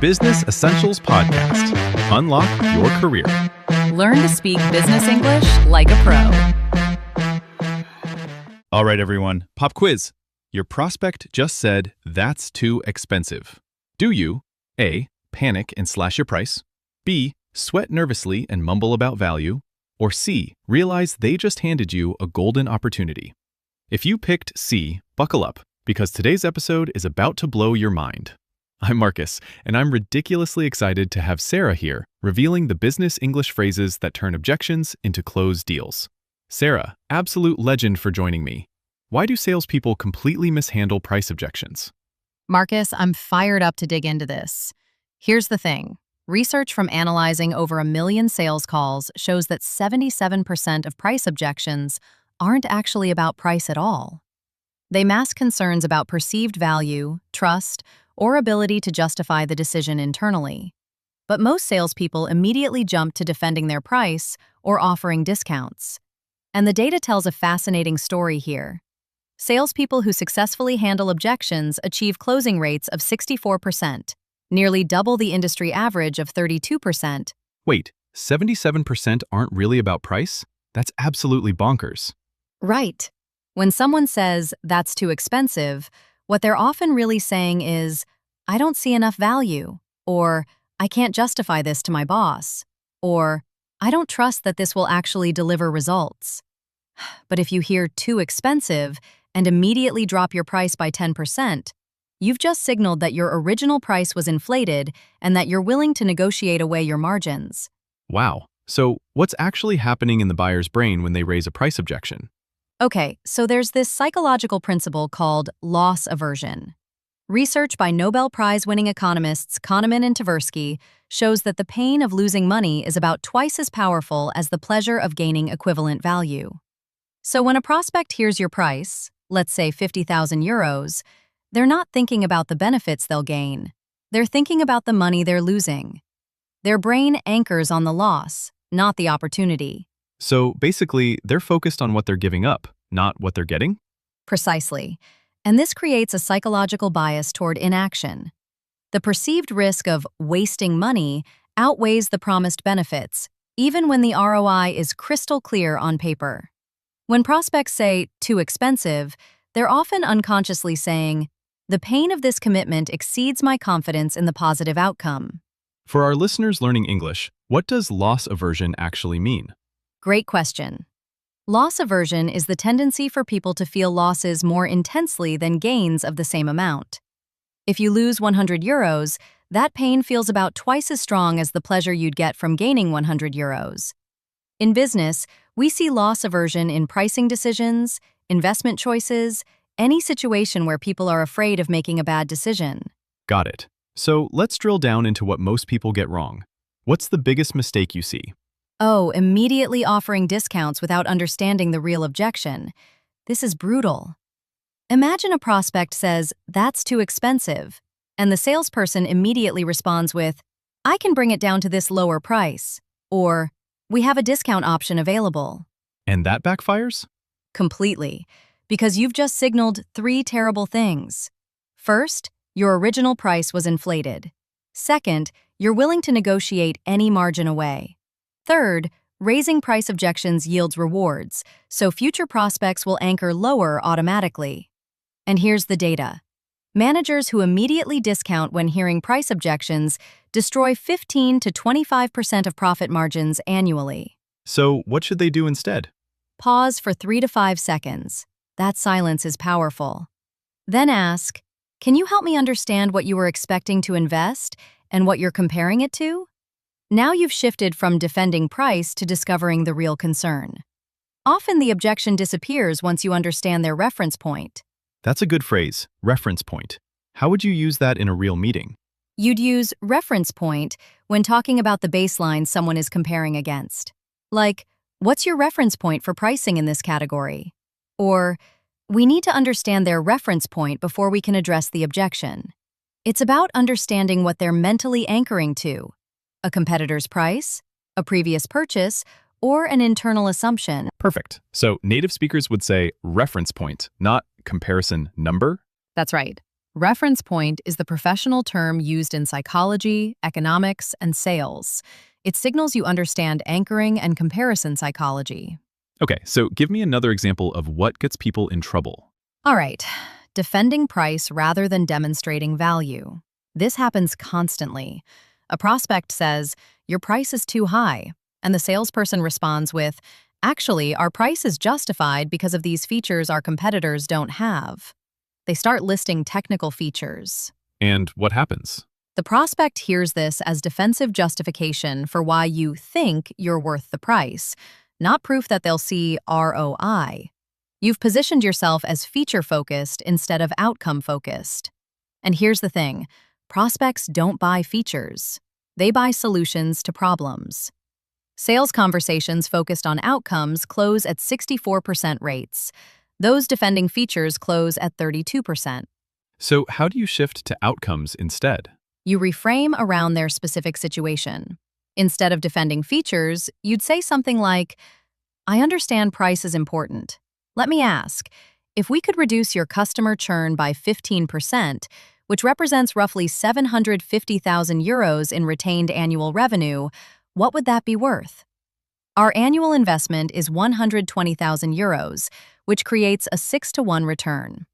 Business Essentials Podcast. Unlock your career. Learn to speak business English like a pro. All right, everyone. Pop quiz. Your prospect just said, "That's too expensive." Do you A. Panic and slash your price, B. Sweat nervously and mumble about value, or C. Realize they just handed you a golden opportunity? If you picked C, buckle up, because today's episode is about to blow your mind. I'm Marcus, and I'm ridiculously excited to have Sarah here, revealing the business English phrases that turn objections into closed deals. Sarah, absolute legend for joining me. Why do salespeople completely mishandle price objections? Marcus, I'm fired up to dig into this. Here's the thing. Research from analyzing over 1 million sales calls shows that 77% of price objections aren't actually about price at all. They mask concerns about perceived value, trust, or ability to justify the decision internally. But most salespeople immediately jump to defending their price or offering discounts. And the data tells a fascinating story here. Salespeople who successfully handle objections achieve closing rates of 64%, nearly double the industry average of 32%. Wait, 77% aren't really about price? That's absolutely bonkers. Right. When someone says, "That's too expensive," what they're often really saying is, "I don't see enough value," or "I can't justify this to my boss," or "I don't trust that this will actually deliver results." But if you hear "too expensive" and immediately drop your price by 10%, you've just signaled that your original price was inflated and that you're willing to negotiate away your margins. Wow. So what's actually happening in the buyer's brain when they raise a price objection? Okay, so there's this psychological principle called loss aversion. Research by Nobel Prize-winning economists Kahneman and Tversky shows that the pain of losing money is about twice as powerful as the pleasure of gaining equivalent value. So when a prospect hears your price, let's say 50,000 euros, they're not thinking about the benefits they'll gain. They're thinking about the money they're losing. Their brain anchors on the loss, not the opportunity. So basically, they're focused on what they're giving up, not what they're getting? Precisely. And this creates a psychological bias toward inaction. The perceived risk of wasting money outweighs the promised benefits, even when the ROI is crystal clear on paper. When prospects say, "too expensive," they're often unconsciously saying, "The pain of this commitment exceeds my confidence in the positive outcome." For our listeners learning English, what does loss aversion actually mean? Great question. Loss aversion is the tendency for people to feel losses more intensely than gains of the same amount. If you lose 100 euros, that pain feels about twice as strong as the pleasure you'd get from gaining 100 euros. In business, we see loss aversion in pricing decisions, investment choices, any situation where people are afraid of making a bad decision. Got it. So let's drill down into what most people get wrong. What's the biggest mistake you see? Oh, immediately offering discounts without understanding the real objection. This is brutal. Imagine a prospect says, "That's too expensive," and the salesperson immediately responds with, "I can bring it down to this lower price," or "We have a discount option available." And that backfires? Completely, because you've just signaled 3 terrible things. First, your original price was inflated. Second, you're willing to negotiate any margin away. Third, raising price objections yields rewards, so future prospects will anchor lower automatically. And here's the data. Managers who immediately discount when hearing price objections destroy 15 to 25% of profit margins annually. So what should they do instead? Pause for 3 to 5 seconds. That silence is powerful. Then ask, "Can you help me understand what you were expecting to invest and what you're comparing it to?" Now you've shifted from defending price to discovering the real concern. Often the objection disappears once you understand their reference point. That's a good phrase, reference point. How would you use that in a real meeting? You'd use reference point when talking about the baseline someone is comparing against. Like, "What's your reference point for pricing in this category?" Or, "We need to understand their reference point before we can address the objection." It's about understanding what they're mentally anchoring to. A competitor's price, a previous purchase, or an internal assumption. Perfect. So native speakers would say reference point, not comparison number? That's right. Reference point is the professional term used in psychology, economics, and sales. It signals you understand anchoring and comparison psychology. Okay, so give me another example of what gets people in trouble. All right, defending price rather than demonstrating value. This happens constantly. A prospect says, "Your price is too high," and the salesperson responds with, "Actually, our price is justified because of these features our competitors don't have." They start listing technical features. And what happens? The prospect hears this as defensive justification for why you think you're worth the price, not proof that they'll see ROI. You've positioned yourself as feature-focused instead of outcome-focused. And here's the thing, prospects don't buy features. They buy solutions to problems. Sales conversations focused on outcomes close at 64% rates. Those defending features close at 32%. So how do you shift to outcomes instead? You reframe around their specific situation. Instead of defending features, you'd say something like, "I understand price is important. Let me ask, if we could reduce your customer churn by 15%, which represents roughly 750,000 euros in retained annual revenue, what would that be worth? Our annual investment is 120,000 euros, which creates a 6-to-1 return.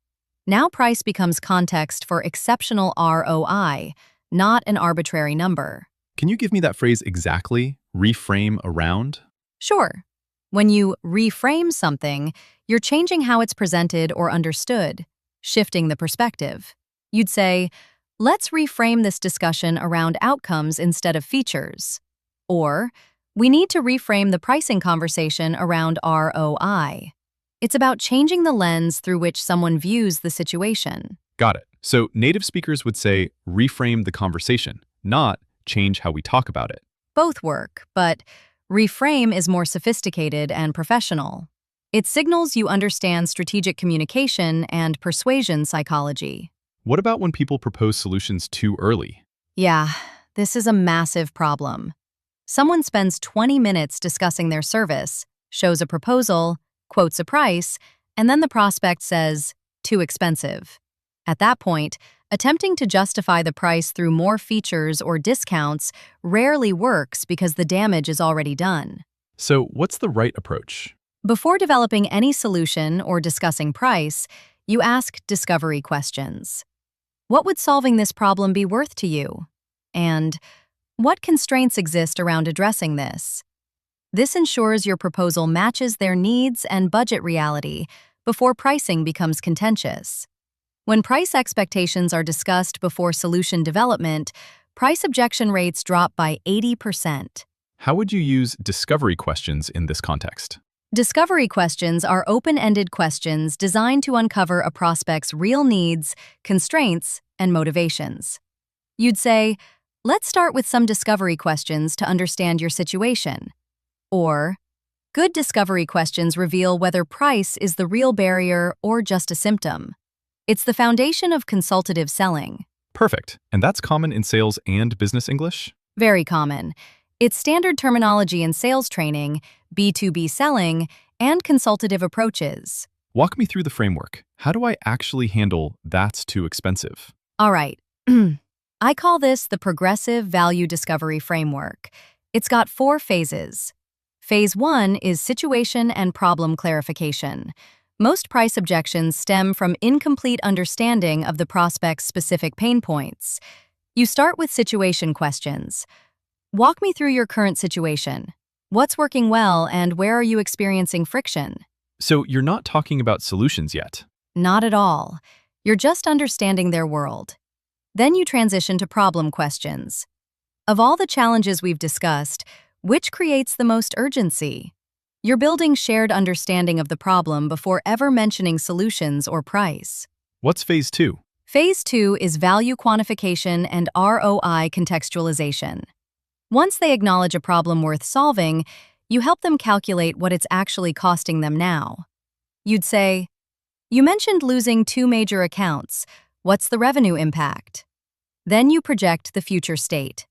Now price becomes context for exceptional ROI, not an arbitrary number." Can you give me that phrase exactly? Reframe around? Sure. When you reframe something, you're changing how it's presented or understood, shifting the perspective. You'd say, "Let's reframe this discussion around outcomes instead of features." Or, "We need to reframe the pricing conversation around ROI." It's about changing the lens through which someone views the situation. Got it. So native speakers would say, reframe the conversation, not change how we talk about it. Both work, but reframe is more sophisticated and professional. It signals you understand strategic communication and persuasion psychology. What about when people propose solutions too early? Yeah, this is a massive problem. Someone spends 20 minutes discussing their service, shows a proposal, quotes a price, and then the prospect says, "Too expensive." At that point, attempting to justify the price through more features or discounts rarely works because the damage is already done. So what's the right approach? Before developing any solution or discussing price, you ask discovery questions. What would solving this problem be worth to you? And what constraints exist around addressing this? This ensures your proposal matches their needs and budget reality before pricing becomes contentious. When price expectations are discussed before solution development, price objection rates drop by 80%. How would you use discovery questions in this context? Discovery questions are open-ended questions designed to uncover a prospect's real needs, constraints, and motivations. You'd say, "Let's start with some discovery questions to understand your situation." Or, "Good discovery questions reveal whether price is the real barrier or just a symptom." It's the foundation of consultative selling. Perfect. And that's common in sales and business English? Very common. It's standard terminology in sales training, B2B selling, and consultative approaches. Walk me through the framework. How do I actually handle "that's too expensive"? All right. I call this the progressive value discovery framework. It's got 4 phases. Phase 1 is situation and problem clarification. Most price objections stem from incomplete understanding of the prospect's specific pain points. You start with situation questions. Walk me through your current situation. What's working well and where are you experiencing friction? So you're not talking about solutions yet. Not at all. You're just understanding their world. Then you transition to problem questions. Of all the challenges we've discussed, which creates the most urgency? You're building shared understanding of the problem before ever mentioning solutions or price. What's phase 2? Phase 2 is value quantification and ROI contextualization. Once they acknowledge a problem worth solving, you help them calculate what it's actually costing them now. You'd say, "You mentioned losing 2 major accounts. What's the revenue impact?" Then you project the future state.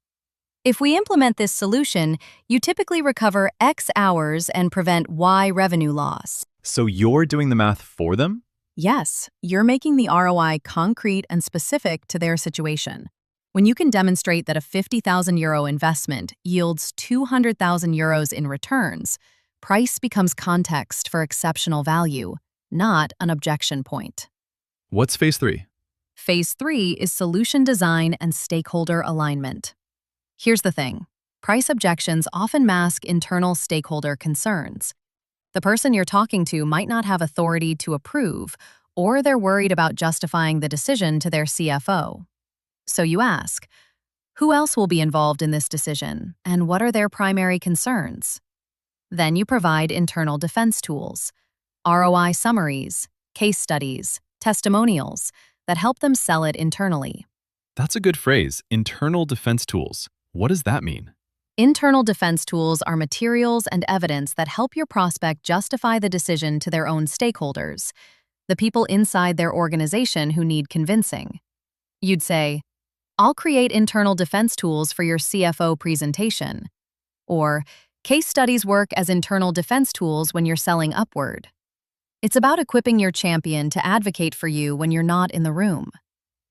If we implement this solution, you typically recover X hours and prevent Y revenue loss. So you're doing the math for them? Yes, you're making the ROI concrete and specific to their situation. When you can demonstrate that a €50,000 investment yields €200,000 in returns, price becomes context for exceptional value, not an objection point. What's phase 3? Phase 3 is solution design and stakeholder alignment. Here's the thing. Price objections often mask internal stakeholder concerns. The person you're talking to might not have authority to approve, or they're worried about justifying the decision to their CFO. So you ask, who else will be involved in this decision, and what are their primary concerns? Then you provide internal defense tools, ROI summaries, case studies, testimonials that help them sell it internally. That's a good phrase, internal defense tools. What does that mean? Internal defense tools are materials and evidence that help your prospect justify the decision to their own stakeholders, the people inside their organization who need convincing. You'd say, I'll create internal defense tools for your CFO presentation. Or, case studies work as internal defense tools when you're selling upward. It's about equipping your champion to advocate for you when you're not in the room.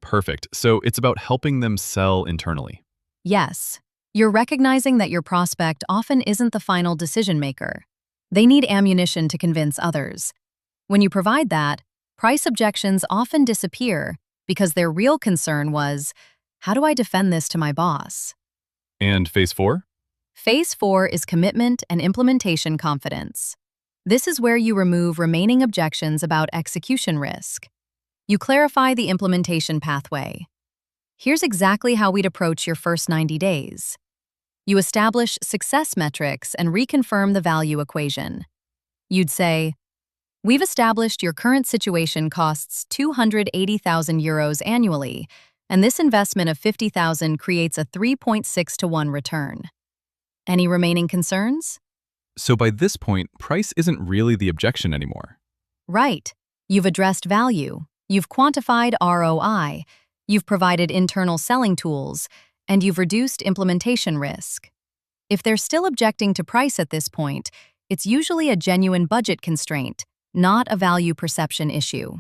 Perfect. So it's about helping them sell internally. Yes, you're recognizing that your prospect often isn't the final decision maker. They need ammunition to convince others. When you provide that, price objections often disappear because their real concern was, how do I defend this to my boss? And phase 4? Phase 4 is commitment and implementation confidence. This is where you remove remaining objections about execution risk. You clarify the implementation pathway. Here's exactly how we'd approach your first 90 days. You establish success metrics and reconfirm the value equation. You'd say, we've established your current situation costs €280,000 annually, and this investment of $50,000 creates a 3.6 to 1 return. Any remaining concerns? So by this point, price isn't really the objection anymore. Right. You've addressed value. You've quantified ROI. You've provided internal selling tools, and you've reduced implementation risk. If they're still objecting to price at this point, it's usually a genuine budget constraint, not a value perception issue.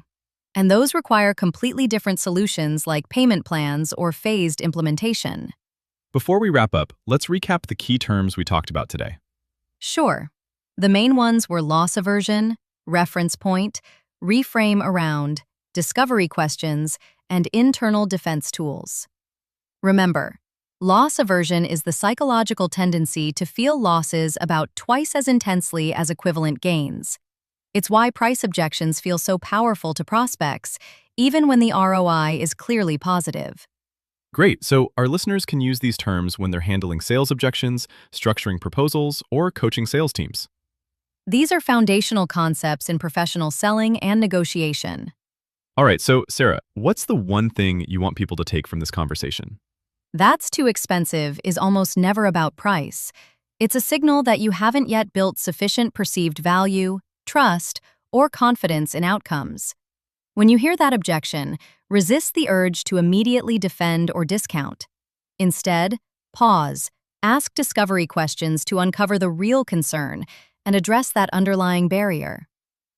And those require completely different solutions like payment plans or phased implementation. Before we wrap up, let's recap the key terms we talked about today. Sure. The main ones were loss aversion, reference point, reframe around, discovery questions, and internal defense tools. Remember, loss aversion is the psychological tendency to feel losses about twice as intensely as equivalent gains. It's why price objections feel so powerful to prospects, even when the ROI is clearly positive. Great, so our listeners can use these terms when they're handling sales objections, structuring proposals, or coaching sales teams. These are foundational concepts in professional selling and negotiation. All right, so Sarah, what's the one thing you want people to take from this conversation? That's too expensive is almost never about price. It's a signal that you haven't yet built sufficient perceived value, trust, or confidence in outcomes. When you hear that objection, resist the urge to immediately defend or discount. Instead, pause, ask discovery questions to uncover the real concern, and address that underlying barrier.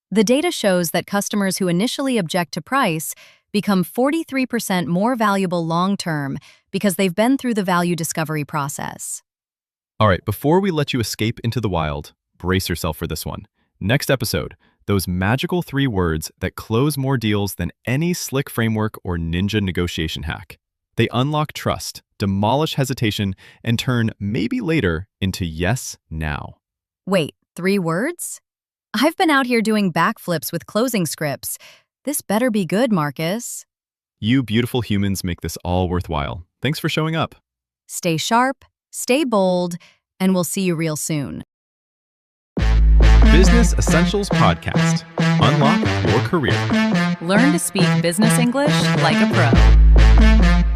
The data shows that customers who initially object to price become 43% more valuable long-term because they've been through the value discovery process. All right, before we let you escape into the wild, brace yourself for this one. Next episode, those magical 3 words that close more deals than any slick framework or ninja negotiation hack. They unlock trust, demolish hesitation, and turn maybe later into yes now. Wait, 3 words? I've been out here doing backflips with closing scripts. This better be good, Marcus. You beautiful humans make this all worthwhile. Thanks for showing up. Stay sharp, stay bold, and we'll see you real soon. Business Essentials Podcast. Unlock your career. Learn to speak business English like a pro.